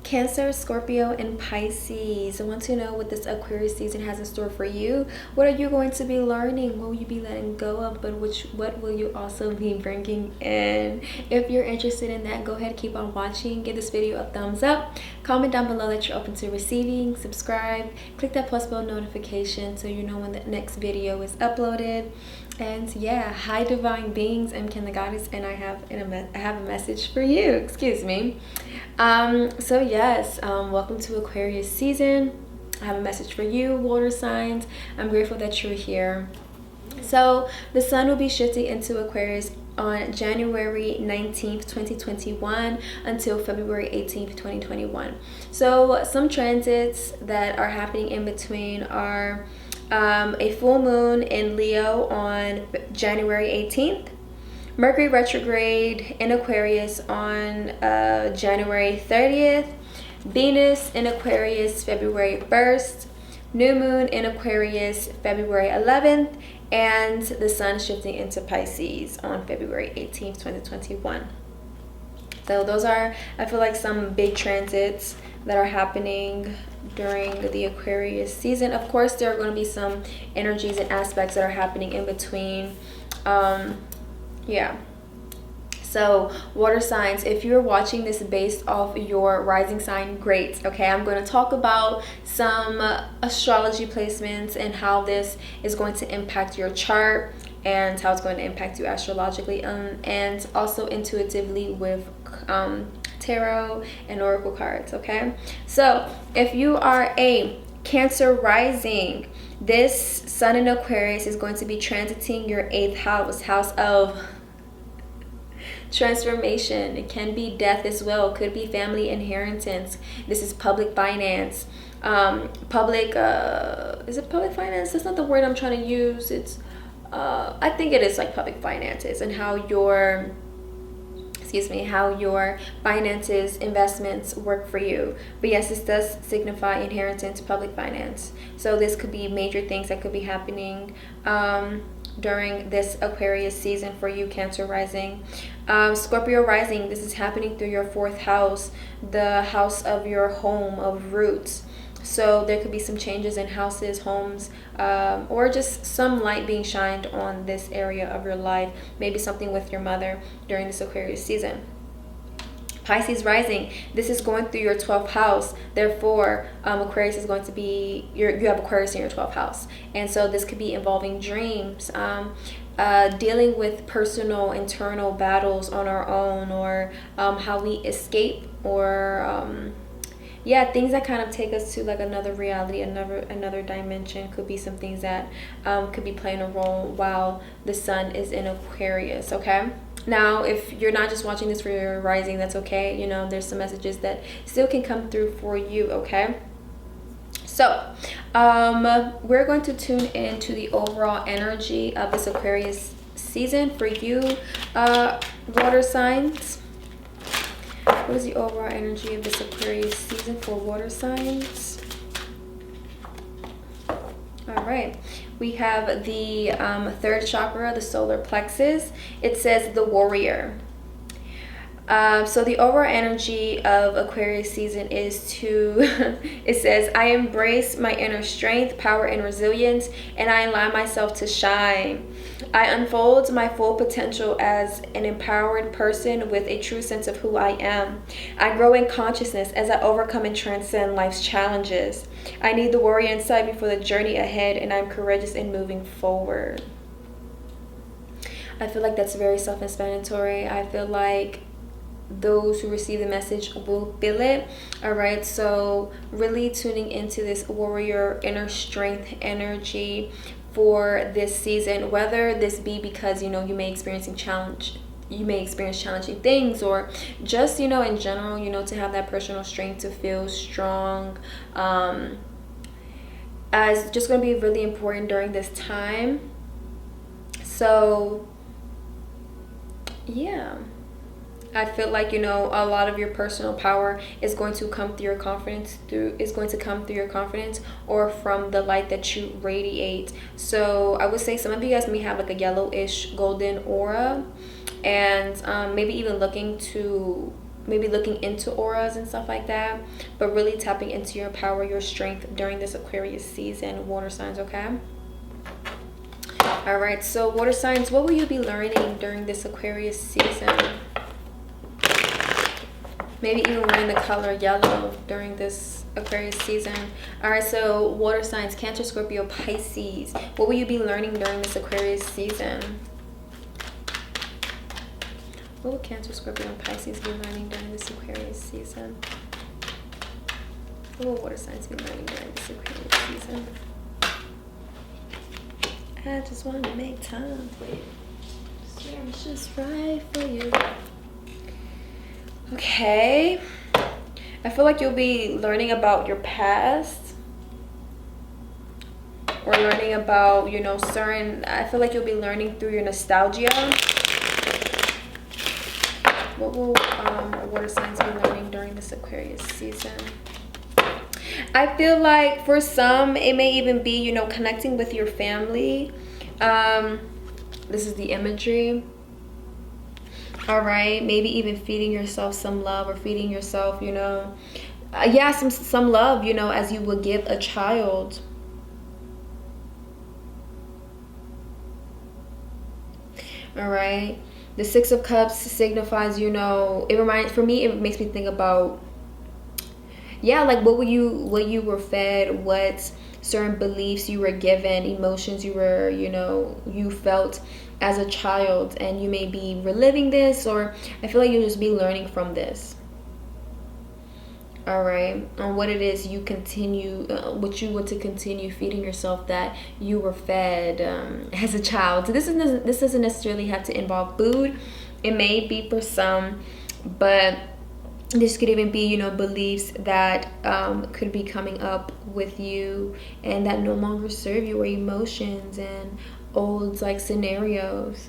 Cancer, Scorpio, and Pisces. I want to know what this Aquarius season has in store for you. What are you going to be learning? What will you be letting go of? But what will you also be bringing in? If you're interested in that, go ahead, keep on watching. Give this video a thumbs up. Comment down below that you're open to receiving. Subscribe. Click that plus bell notification so you know when the next video is uploaded. And yeah, hi divine beings, I'm Ken the Goddess, and I have a message for you. Excuse me. So yes, welcome to Aquarius season. I have a message for you, water signs. I'm grateful that you're here. So the sun will be shifting into Aquarius on January 19th, 2021 until February 18th, 2021. So some transits that are happening in between are a full moon in Leo on January 18th, Mercury retrograde in Aquarius on January 30th, Venus in Aquarius February 1st, new moon in Aquarius February 11th, and the sun shifting into Pisces on February 18th, 2021. So those are, I feel like, some big transits that are happening during the Aquarius season. Of course, there are going to be some energies and aspects that are happening in between. Yeah. So water signs, if you're watching this based off your rising sign, great. Okay, I'm going to talk about some astrology placements and how this is going to impact your chart and how it's going to impact you astrologically, and also intuitively with tarot and oracle cards. Okay, so if you are a Cancer rising, this sun in Aquarius is going to be transiting your 8th house of transformation. It can be death as well, could be family inheritance. This is public finance, is it public finance? That's not the word I'm trying to use. It's I think it is like public finances and how your finances, investments work for you. But yes, this does signify inheritance, public finance. So this could be major things that could be happening during this Aquarius season for you, Cancer rising. Scorpio rising, this is happening through your 4th house, the house of your home, of roots. So there could be some changes in houses, homes, or just some light being shined on this area of your life. Maybe something with your mother during this Aquarius season. Pisces rising, this is going through your 12th house. Therefore, Aquarius is going to be, you have Aquarius in your 12th house. And so this could be involving dreams, dealing with personal, internal battles on our own, or how we escape, or yeah, things that kind of take us to like another reality, another dimension. Could be some things that could be playing a role while the sun is in Aquarius. Okay, now if you're not just watching this for your rising, that's okay. You know, there's some messages that still can come through for you. Okay, so we're going to tune into the overall energy of this Aquarius season for you, water signs. What is the overall energy of this Aquarius season for water signs? All right, we have the 3rd chakra, the solar plexus. It says the warrior. So the overall energy of Aquarius season is it says, I embrace my inner strength, power, and resilience, and I allow myself to shine. I unfold my full potential as an empowered person with a true sense of who I am. I grow in consciousness as I overcome and transcend life's challenges. I need the warrior inside me for the journey ahead, and I'm courageous in moving forward. I feel like that's very self-explanatory. I feel like those who receive the message will feel it. All right, so really tuning into this warrior inner strength energy for this season, whether this be because you may experience challenging things, or just in general, to have that personal strength, to feel strong, as just going to be really important during this time. So yeah, I feel like a lot of your personal power is going to come through your confidence, or from the light that you radiate. So I would say some of you guys may have like a yellowish golden aura, and maybe even looking to maybe looking into auras and stuff like that, but really tapping into your power, your strength during this Aquarius season, water signs, okay? All right, so water signs, what will you be learning during this Aquarius season? Maybe even wearing the color yellow during this Aquarius season. All right, so water signs, Cancer, Scorpio, Pisces. What will you be learning during this Aquarius season? What will Cancer, Scorpio, and Pisces be learning during this Aquarius season? What will water signs be learning during this Aquarius season? I just want to make time for you. It's just right for you. Okay. I feel like you'll be learning about your past. Or learning about, you know, certain... I feel like you'll be learning through your nostalgia. What will water signs be learning during this Aquarius season? I feel like for some, it may even be, you know, connecting with your family. This is the imagery. All right, maybe even feeding yourself some love, or feeding yourself, you know, yeah, some love, you know, as you would give a child. All right, the Six of Cups signifies, you know, for me, it makes me think about, yeah, like what you were fed, what certain beliefs you were given, emotions you were, you know, you felt as a child, and you may be reliving this, or I feel like you'll just be learning from this. All right, on what it is you continue, what you want to continue feeding yourself that you were fed as a child. So this doesn't necessarily have to involve food. It may be for some, but this could even be, you know, beliefs that could be coming up with you and that no longer serve you, or emotions and old like scenarios.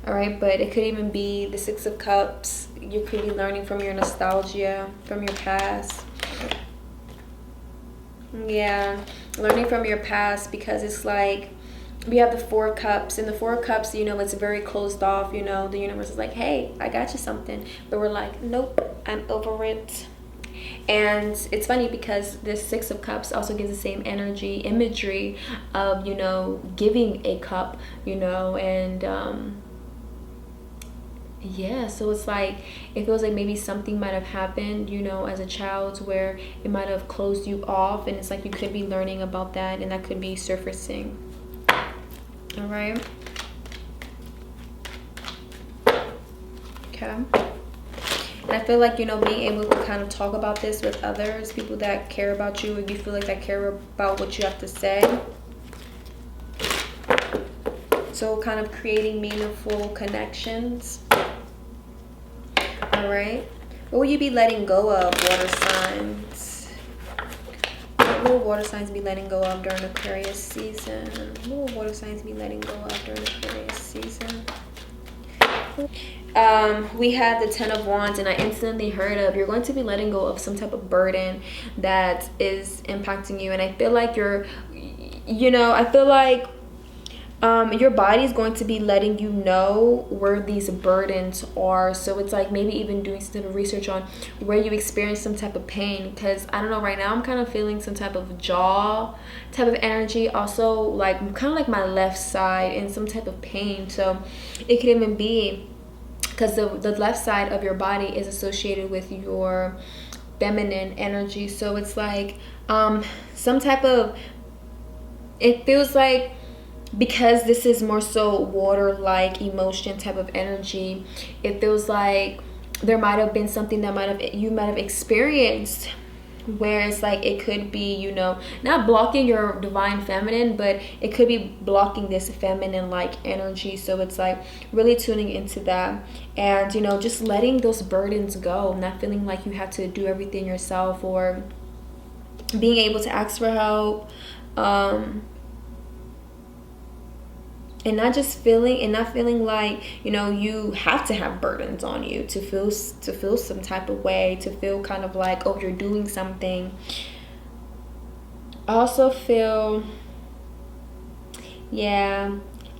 All right, but it could even be the Six of Cups. You could be learning from your nostalgia, from your past. Yeah, learning from your past, because it's like we have the Four of Cups, and the Four of Cups, you know, it's very closed off. You know, the universe is like, hey, I got you something, but we're like, nope, I'm over it. And it's funny because this Six of Cups also gives the same imagery of, you know, giving a cup, you know, and yeah, so it's like, it feels like maybe something might have happened, you know, as a child, where it might have closed you off, and it's like you could be learning about that, and that could be surfacing. All right. Okay. And I feel like, you know, being able to kind of talk about this with others, people that care about you, or you feel like that care about what you have to say. So kind of creating meaningful connections. All right. What will you be letting go of, water signs? What will water signs be letting go of during Aquarius season? What will water signs be letting go of during Aquarius season? We had the Ten of Wands, and I instantly heard of, you're going to be letting go of some type of burden that is impacting you. And I feel like I feel like your body is going to be letting you know where these burdens are. So it's like maybe even doing some type of research on where you experience some type of pain, because I don't know, right now I'm kind of feeling some type of jaw type of energy, also like kind of like my left side, and some type of pain. So it could even be because the left side of your body is associated with your feminine energy. So it's like some type of, it feels like, because this is more so water-like emotion type of energy, it feels like there might have been something that you might have experienced, where it's like it could be, you know, not blocking your divine feminine, but it could be blocking this feminine like energy. So it's like really tuning into that, and, you know, just letting those burdens go, not feeling like you have to do everything yourself, or being able to ask for help, and not feeling like, you know, you have to have burdens on you to feel some type of way, to feel kind of like, oh, you're doing something. I also feel, yeah,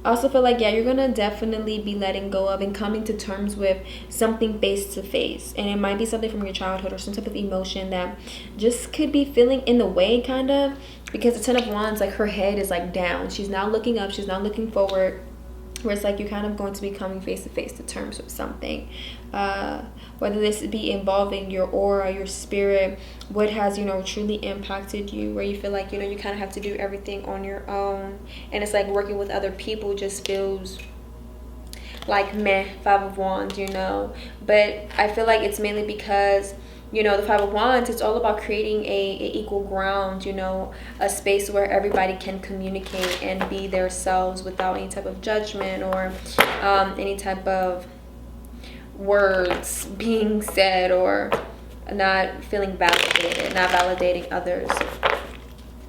I also feel like, yeah, you're gonna definitely be letting go of and coming to terms with something face to face, and it might be something from your childhood or some type of emotion that just could be feeling in the way, kind of, because the Ten of Wands, like, her head is like down. She's not looking up, she's not looking forward, where it's like you're kind of going to be coming face to face to terms with something, whether this be involving your aura, your spirit, what has, you know, truly impacted you, where you feel like, you know, you kind of have to do everything on your own, and it's like working with other people just feels like meh. Five of Wands, you know. But I feel like it's mainly because, you know, the Five of Wands, it's all about creating a equal ground, you know, a space where everybody can communicate and be themselves without any type of judgment or any type of words being said, or not feeling validated, not validating others.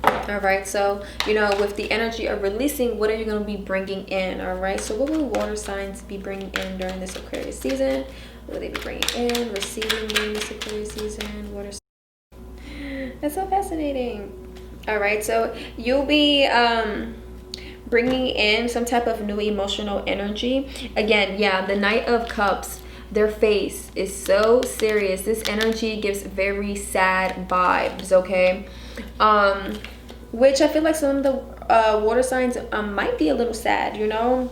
All right, so, you know, with the energy of releasing, what are you going to be bringing in? All right, so what will water signs be bringing in during this Aquarius season? What will they be bringing in, receiving during this Aquarius season? Water. That's so fascinating. All right, so you'll be bringing in some type of new emotional energy. Again, yeah, the Knight of Cups, their face is so serious. This energy gives very sad vibes, okay? Which I feel like some of the water signs might be a little sad, you know.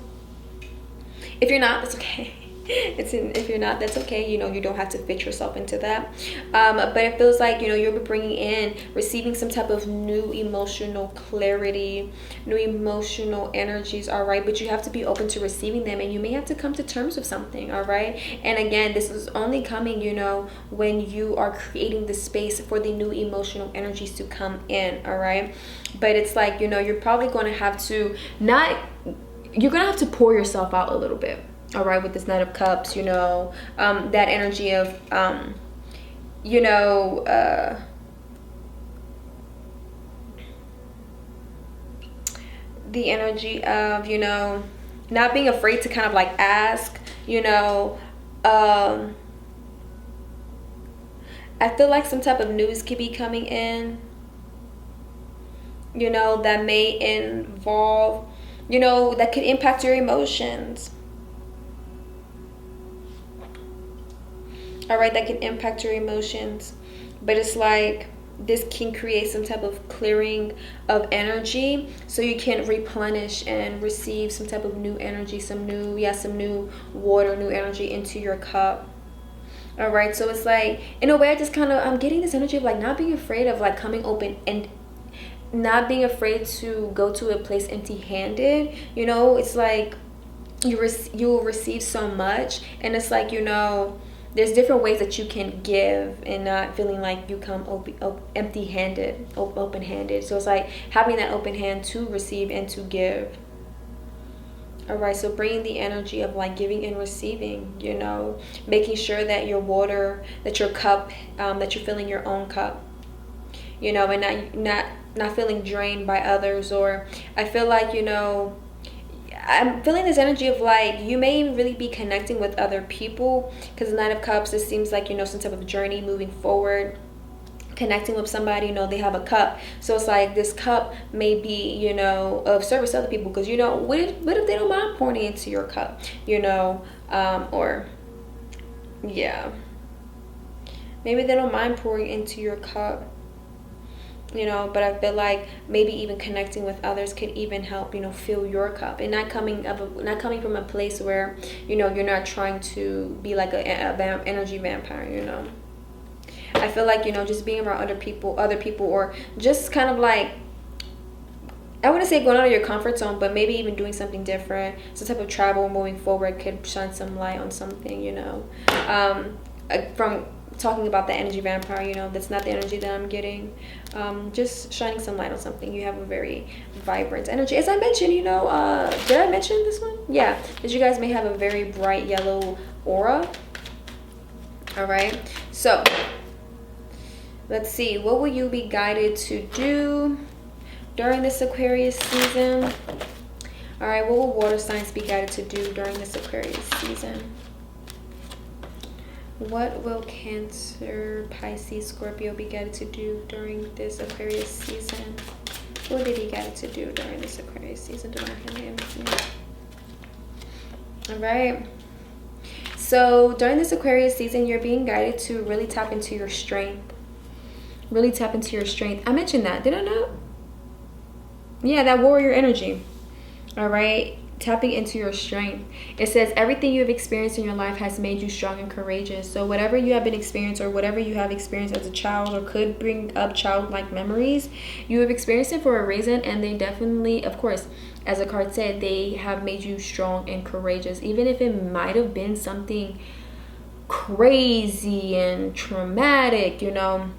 If you're not, that's okay. If you're not, that's okay. You know, you don't have to fit yourself into that. But it feels like, you know, you'll be bringing in, receiving some type of new emotional clarity, new emotional energies, all right? But you have to be open to receiving them, and you may have to come to terms with something, all right? And again, this is only coming, you know, when you are creating the space for the new emotional energies to come in, all right? But it's like, you know, you're probably going to have to you're going to have to pour yourself out a little bit. All right, with this Knight of Cups, you know, that energy of, you know, the energy of, you know, not being afraid to kind of like ask, you know, I feel like some type of news could be coming in, you know, that may involve, you know, that could impact your emotions. All right, that can impact your emotions. But it's like this can create some type of clearing of energy, so you can replenish and receive some type of new energy, some new water, new energy into your cup. All right, so it's like, in a way, I'm getting this energy of like not being afraid of like coming open and not being afraid to go to a place empty-handed. You know, it's like you will receive so much, and it's like, you know, there's different ways that you can give and not feeling like you come empty-handed, open-handed. So it's like having that open hand to receive and to give. All right, so bringing the energy of like giving and receiving, you know, making sure that your water, that your cup, that you're filling your own cup, you know, and not feeling drained by others. Or I feel like, you know, I'm feeling this energy of like you may really be connecting with other people, because the Knight of Cups, it seems like, you know, some type of journey moving forward, connecting with somebody, you know, they have a cup. So it's like this cup may be, you know, of service to other people, because, you know, what if they don't mind pouring into your cup, you know, or yeah, maybe they don't mind pouring into your cup, you know. But I feel like maybe even connecting with others could even help, you know, fill your cup, and not coming from a place where, you know, you're not trying to be like a energy vampire, you know. I feel like, you know, just being around other people, or just kind of like, I wouldn't say going out of your comfort zone, but maybe even doing something different, some type of travel moving forward could shine some light on something, you know. From talking about the energy vampire, you know, that's not the energy that I'm getting. Just shining some light on something. You have a very vibrant energy, as I mentioned, you know. Did I mention this one? Yeah, that you guys may have a very bright yellow aura. All right, so let's see, what will you be guided to do during this Aquarius season? All right, what will water signs be guided to do during this Aquarius season? What will Cancer, Pisces, Scorpio be guided to do during this Aquarius season? What will they be guided to do during this Aquarius season? Divine Feminine. All right. So during this Aquarius season, you're being guided to really tap into your strength. Really tap into your strength. I mentioned that. Did I not? Yeah, that warrior energy. All right. Tapping into your strength. It says everything you have experienced in your life has made you strong and courageous. So whatever you have been experienced, or whatever you have experienced as a child, or could bring up childlike memories, you have experienced it for a reason. And they definitely, of course, as the card said, they have made you strong and courageous. Even if it might have been something crazy and traumatic, you know,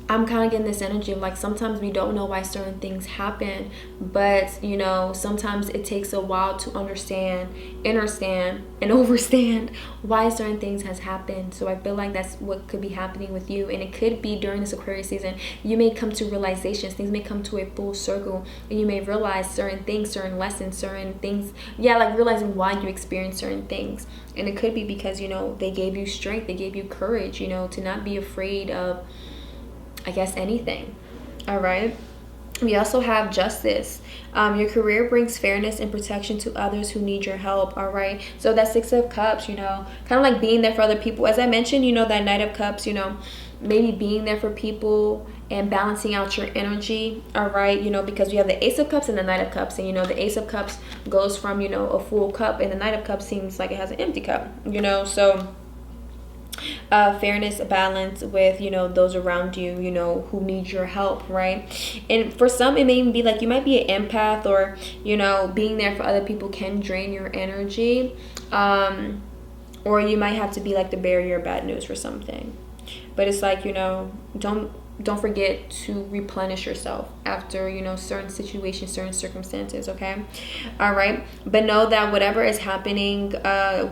I'm kind of getting this energy of like, sometimes we don't know why certain things happen, but you know, sometimes it takes a while to understand, understand, and overstand why certain things has happened. So I feel like that's what could be happening with you, and it could be during this Aquarius season. You may come to realizations, things may come to a full circle, and you may realize certain things, certain lessons, certain things. Yeah, like realizing why you experience certain things. And it could be because, you know, they gave you strength, they gave you courage, you know, to not be afraid of, I guess, anything. All right. We also have justice. Your career brings fairness and protection to others who need your help. All right. So that Six of Cups, you know, kind of like being there for other people. As I mentioned, you know, that Knight of Cups, you know, maybe being there for people and balancing out your energy. All right. You know, because we have the Ace of Cups and the Knight of Cups. And, you know, the Ace of Cups goes from, you know, a full cup, and the Knight of Cups seems like it has an empty cup, you know. So fairness, balance with, you know, those around you, you know, who need your help, right? And for some, it may even be like you might be an empath, or, you know, being there for other people can drain your energy, or you might have to be like the barrier of bad news for something. But it's like, you know, don't forget to replenish yourself after, you know, certain situations, certain circumstances. Okay. All right. But know that whatever is happening,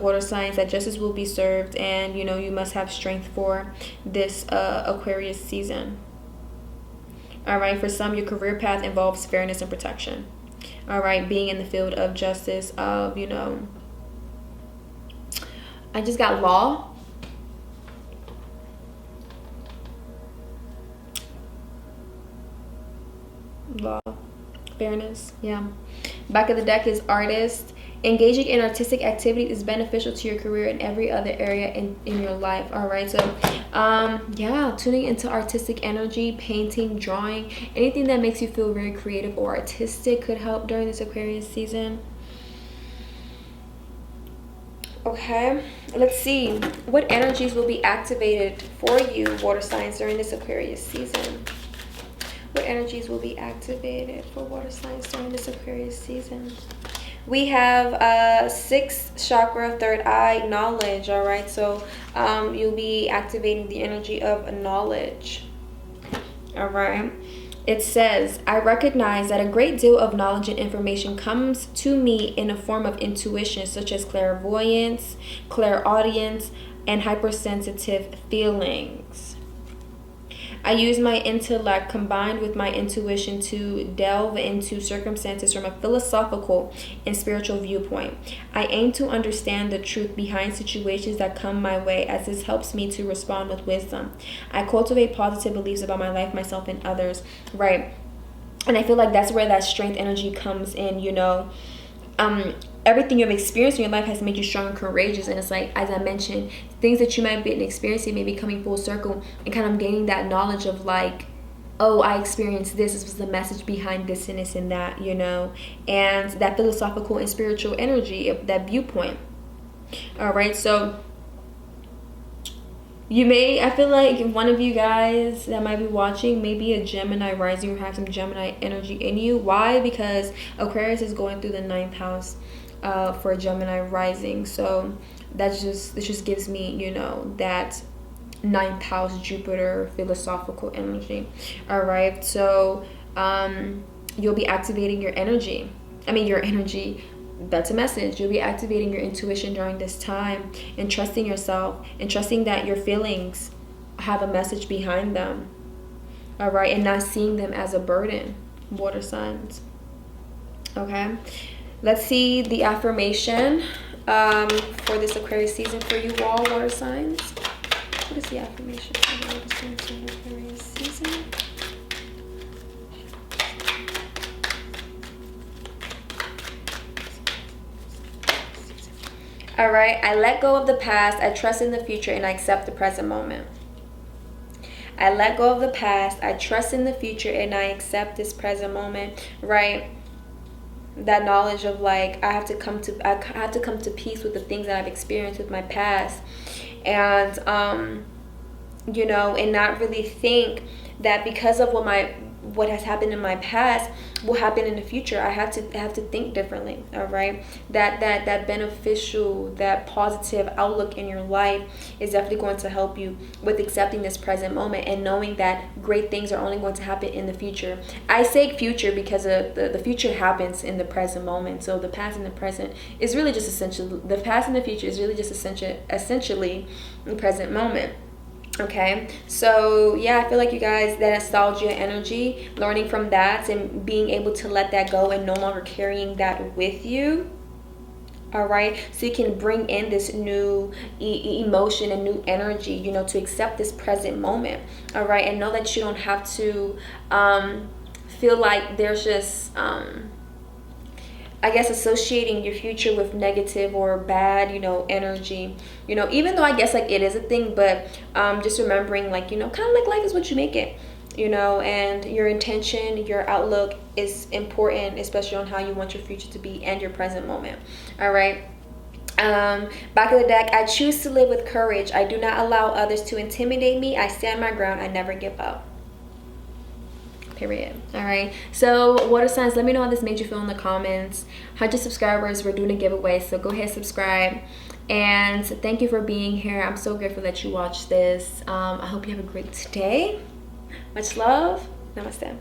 water signs, that justice will be served, and, you know, you must have strength for this Aquarius season. All right. For some, your career path involves fairness and protection. All right. Being in the field of justice, of, you know, I just got law. Law, fairness, yeah. Back of the deck is artist. Engaging in artistic activity is beneficial to your career and every other area in your life. All right, so yeah, tuning into artistic energy, painting, drawing, anything that makes you feel very creative or artistic could help during this Aquarius season. Okay, let's see what energies will be activated for you, water signs, during this Aquarius season. What energies will be activated for water signs during this Aquarius season? We have 6th chakra, third eye, knowledge. All right, so you'll be activating the energy of knowledge. All right. It says, I recognize that a great deal of knowledge and information comes to me in a form of intuition, such as clairvoyance, clairaudience, and hypersensitive feelings. I use my intellect combined with my intuition to delve into circumstances from a philosophical and spiritual viewpoint. I aim to understand the truth behind situations that come my way, as this helps me to respond with wisdom. I cultivate positive beliefs about my life, myself, and others. Right. And I feel like that's where that strength energy comes in, you know. Everything you've experienced in your life has made you strong and courageous. And it's like, as I mentioned, things that you might be experiencing may be coming full circle, and kind of gaining that knowledge of like, oh, I experienced this. This was the message behind this and this and that, you know, and that philosophical and spiritual energy of that viewpoint. All right. So you may, I feel like one of you guys that might be watching may be a Gemini rising or have some Gemini energy in you. Why? Because Aquarius is going through the 9th house for Gemini rising. So this just gives me, you know, that 9th house Jupiter philosophical energy. All right. So you'll be activating your energy. That's a message. You'll be activating your intuition during this time, and trusting yourself, and trusting that your feelings have a message behind them. All right. And not seeing them as a burden, water signs. Okay. Let's see the affirmation for this Aquarius season for you all, water signs. What is the affirmation for the water signs for the Aquarius season? All right. I let go of the past. I trust in the future, and I accept the present moment. I let go of the past. I trust in the future, and I accept this present moment. Right. That knowledge of like I have to come to peace with the things that I've experienced with my past, and you know, and not really think that because of what has happened in my past will happen in the future. I have to think differently. All right, that beneficial, that positive outlook in your life is definitely going to help you with accepting this present moment and knowing that great things are only going to happen in the future. I say future because the future happens in the present moment. So the past and the present is really just the past and the future is really just essentially the present moment. Okay, so yeah, I feel like you guys, that nostalgia energy, learning from that and being able to let that go and no longer carrying that with you. All right, so you can bring in this new emotion and new energy, you know, to accept this present moment. All right, and know that you don't have to feel like there's just I guess associating your future with negative or bad, you know, energy, you know, even though I guess like it is a thing, but just remembering like, you know, kind of like life is what you make it, you know, and your intention, your outlook is important, especially on how you want your future to be and your present moment. All right. Back of the deck, I choose to live with courage. I do not allow others to intimidate me. I stand my ground. I never give up. Period. All right, so water signs, let me know how this made you feel in the comments. 100 subscribers, we're doing a giveaway, so go ahead, subscribe, and thank you for being here. I'm so grateful that you watched this. I hope you have a great day. Much love. Namaste.